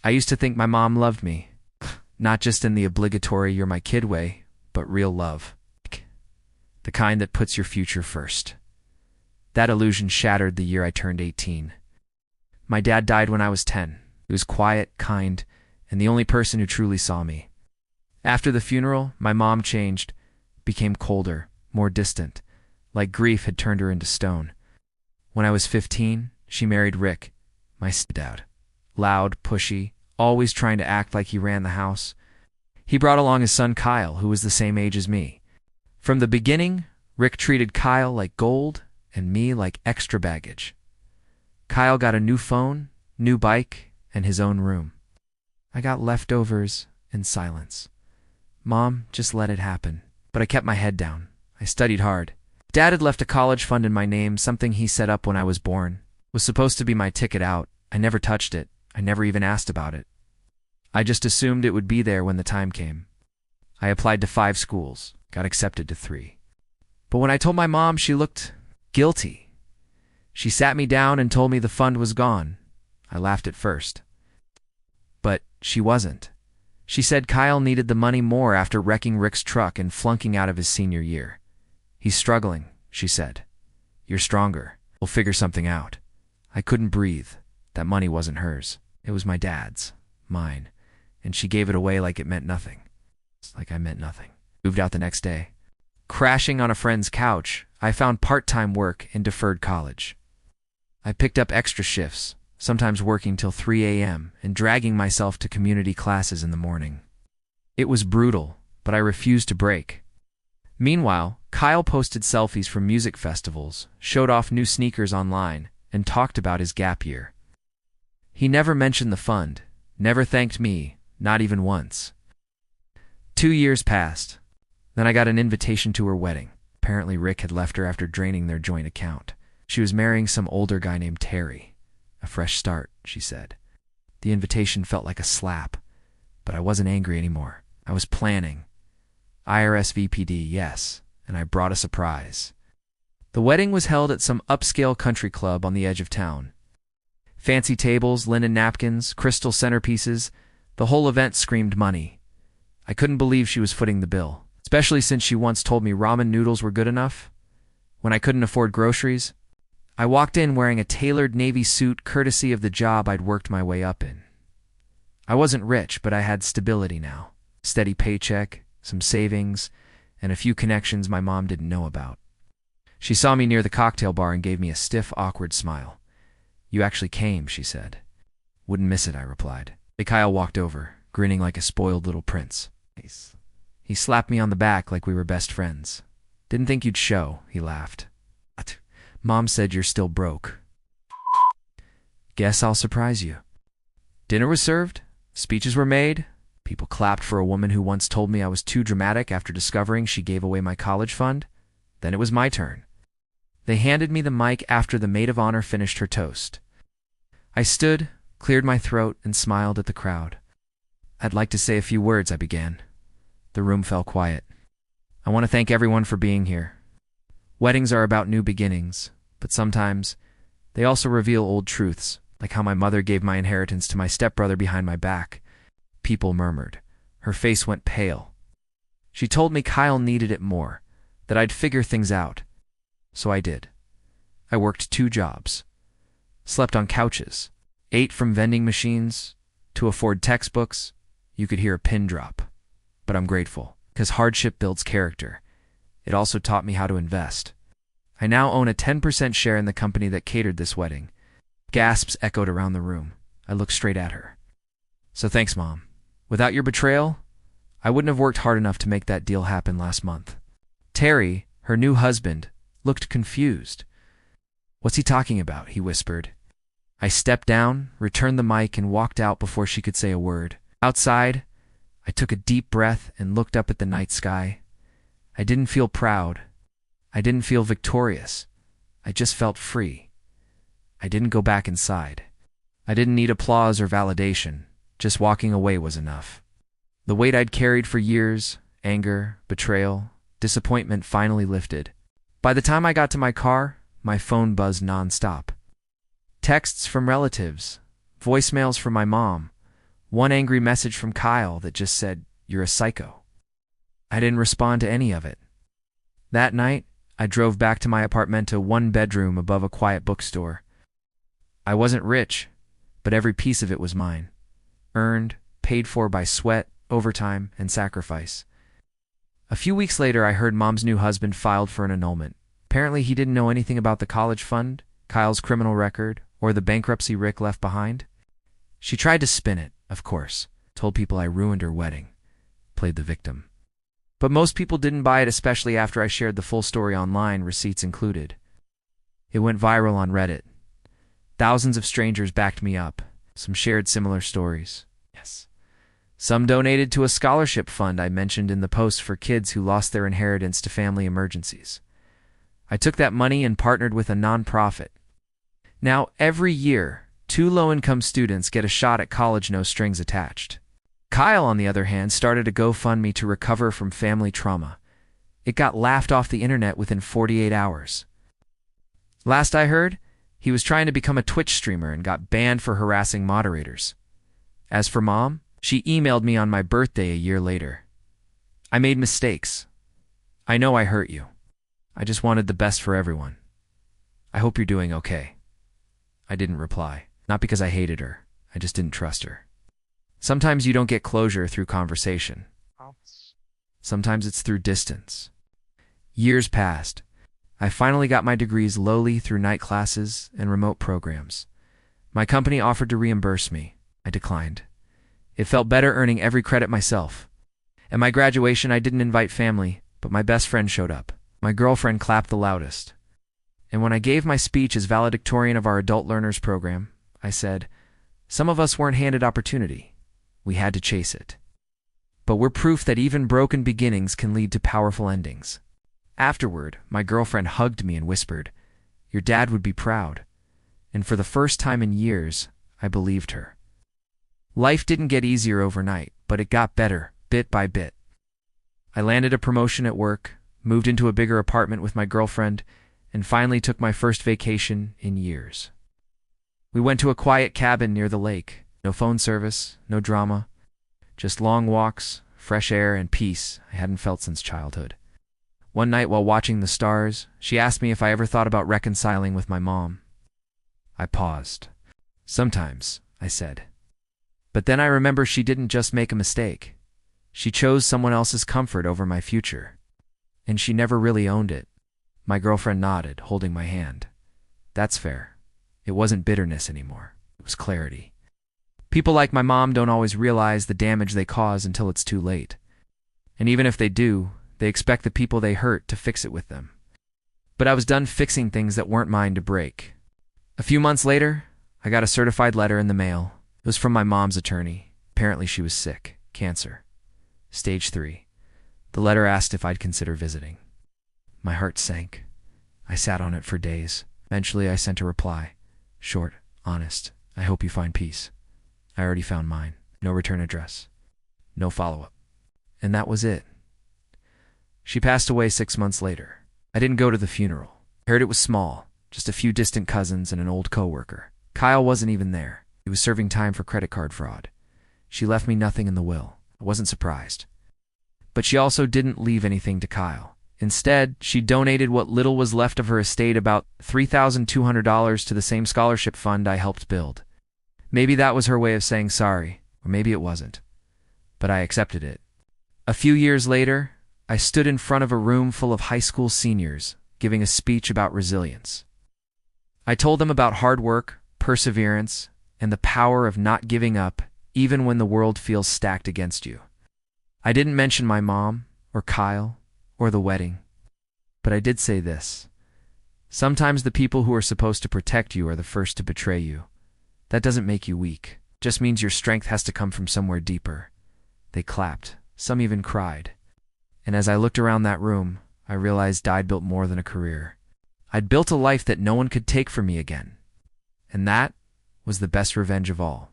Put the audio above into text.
I used to think my mom loved me, not just in the obligatory you're my kid way, but real love. The kind that puts your future first. That illusion shattered the year I turned 18. My dad died when I was 10. He was quiet, kind, and the only person who truly saw me. After the funeral, my mom changed, became colder, more distant, like grief had turned her into stone. When I was 15, she married Rick, my stepdad. Loud, pushy, always trying to act like he ran the house. He brought along his son Kyle, who was the same age as me. From the beginning, Rick treated Kyle like gold and me like extra baggage. Kyle got a new phone, new bike, and his own room. I got leftovers and silence. Mom just let it happen. But I kept my head down. I studied hard. Dad had left a college fund in my name, something he set up when I was born. It was supposed to be my ticket out. I never touched it. I never even asked about it. I just assumed it would be there when the time came. I applied to 5 schools, got accepted to 3. But when I told my mom, she looked guilty. She sat me down and told me the fund was gone. I laughed at first. But she wasn't. She said Kyle needed the money more after wrecking Rick's truck and flunking out of his senior year. He's struggling, she said. You're stronger. We'll figure something out. I couldn't breathe. That money wasn't hers. It was my dad's, mine, and she gave it away like it meant nothing. It's like I meant nothing. Moved out the next day. Crashing on a friend's couch, I found part-time work in deferred college. I picked up extra shifts, sometimes working till 3 a.m. and dragging myself to community classes in the morning. It was brutal, but I refused to break. Meanwhile, Kyle posted selfies from music festivals, showed off new sneakers online, and talked about his gap year. He never mentioned the fund, never thanked me, not even once. 2 years passed. Then I got an invitation to her wedding. Apparently Rick had left her after draining their joint account. She was marrying some older guy named Terry. A fresh start, she said. The invitation felt like a slap, but I wasn't angry anymore. I was planning. IRS VPD, yes, and I brought a surprise. The wedding was held at some upscale country club on the edge of town. Fancy tables, linen napkins, crystal centerpieces, the whole event screamed money. I couldn't believe she was footing the bill, especially since she once told me ramen noodles were good enough. When I couldn't afford groceries, I walked in wearing a tailored navy suit courtesy of the job I'd worked my way up in. I wasn't rich, but I had stability now. Steady paycheck, some savings, and a few connections my mom didn't know about. She saw me near the cocktail bar and gave me a stiff, awkward smile. You actually came, she said. Wouldn't miss it, I replied. Kyle walked over, grinning like a spoiled little prince. He slapped me on the back like we were best friends. Didn't think you'd show, he laughed. What? Mom said you're still broke. Guess I'll surprise you. Dinner was served, speeches were made, people clapped for a woman who once told me I was too dramatic after discovering she gave away my college fund. Then it was my turn. They handed me the mic after the maid of honor finished her toast. I stood, cleared my throat, and smiled at the crowd. I'd like to say a few words, I began. The room fell quiet. I want to thank everyone for being here. Weddings are about new beginnings, but sometimes they also reveal old truths, like how my mother gave my inheritance to my stepbrother behind my back. People murmured. Her face went pale. She told me Kyle needed it more, that I'd figure things out. So I did. I worked 2 jobs. Slept on couches. Ate from vending machines. To afford textbooks, you could hear a pin drop. But I'm grateful, because hardship builds character. It also taught me how to invest. I now own a 10% share in the company that catered this wedding. Gasps echoed around the room. I looked straight at her. So thanks, Mom. Without your betrayal, I wouldn't have worked hard enough to make that deal happen last month. Terry, her new husband, looked confused. What's he talking about? He whispered. I stepped down, returned the mic, and walked out before she could say a word. Outside, I took a deep breath and looked up at the night sky. I didn't feel proud. I didn't feel victorious. I just felt free. I didn't go back inside. I didn't need applause or validation. Just walking away was enough. The weight I'd carried for years, anger, betrayal, disappointment finally lifted. By the time I got to my car, my phone buzzed nonstop. Texts from relatives, voicemails from my mom, One angry message from Kyle that just said, "You're a psycho." I didn't respond to any of it. That night, I drove back to my apartment, a one-bedroom above a quiet bookstore. I wasn't rich, but every piece of it was mine. Earned, paid for by sweat, overtime, and sacrifice. A few weeks later, I heard Mom's new husband filed for an annulment. Apparently, he didn't know anything about the college fund, Kyle's criminal record, or the bankruptcy Rick left behind. She tried to spin it, of course, told people I ruined her wedding, played the victim. But most people didn't buy it, especially after I shared the full story online, receipts included. It went viral on Reddit. Thousands of strangers backed me up. Some shared similar stories. Yes. Some donated to a scholarship fund I mentioned in the post for kids who lost their inheritance to family emergencies. I took that money and partnered with a nonprofit. Now, every year, 2 low-income students get a shot at college, no strings attached. Kyle, on the other hand, started a GoFundMe to recover from family trauma. It got laughed off the internet within 48 hours. Last I heard, he was trying to become a Twitch streamer and got banned for harassing moderators. As for Mom, she emailed me on my birthday a year later. "I made mistakes. I know I hurt you. I just wanted the best for everyone. I hope you're doing okay." I didn't reply. Not because I hated her. I just didn't trust her. Sometimes you don't get closure through conversation. Sometimes it's through distance. Years passed. I finally got my degrees lowly through night classes and remote programs. My company offered to reimburse me. I declined. It felt better earning every credit myself. At my graduation, I didn't invite family, but my best friend showed up. My girlfriend clapped the loudest. And when I gave my speech as valedictorian of our Adult Learners program, I said, "Some of us weren't handed opportunity. We had to chase it. But we're proof that even broken beginnings can lead to powerful endings." Afterward, my girlfriend hugged me and whispered, "Your dad would be proud." And for the first time in years, I believed her. Life didn't get easier overnight, but it got better, bit by bit. I landed a promotion at work, moved into a bigger apartment with my girlfriend, and finally took my first vacation in years. We went to a quiet cabin near the lake. No phone service, no drama, just long walks, fresh air, and peace I hadn't felt since childhood. One night while watching the stars, she asked me if I ever thought about reconciling with my mom. I paused. "Sometimes," I said. But then I remember she didn't just make a mistake. She chose someone else's comfort over my future. And she never really owned it. My girlfriend nodded, holding my hand. That's fair. It wasn't bitterness anymore. It was clarity. People like my mom don't always realize the damage they cause until it's too late. And even if they do, they expect the people they hurt to fix it with them. But I was done fixing things that weren't mine to break. A few months later, I got a certified letter in the mail. It was from my mom's attorney. Apparently she was sick. Cancer. Stage 3. The letter asked if I'd consider visiting. My heart sank. I sat on it for days. Eventually I sent a reply. Short, honest. I hope you find peace. I already found mine. No return address. No follow-up. And that was it. She passed away 6 months later. I didn't go to the funeral. I heard it was small, just a few distant cousins and an old coworker. Kyle wasn't even there. He was serving time for credit card fraud. She left me nothing in the will. I wasn't surprised. But she also didn't leave anything to Kyle. Instead, she donated what little was left of her estate, about $3,200, to the same scholarship fund I helped build. Maybe that was her way of saying sorry, or maybe it wasn't. But I accepted it. A few years later, I stood in front of a room full of high school seniors, giving a speech about resilience. I told them about hard work, perseverance, and the power of not giving up, even when the world feels stacked against you. I didn't mention my mom, or Kyle, or the wedding. But I did say this. Sometimes the people who are supposed to protect you are the first to betray you. That doesn't make you weak. It just means your strength has to come from somewhere deeper. They clapped. Some even cried. And as I looked around that room, I realized I'd built more than a career. I'd built a life that no one could take from me again. And that was the best revenge of all.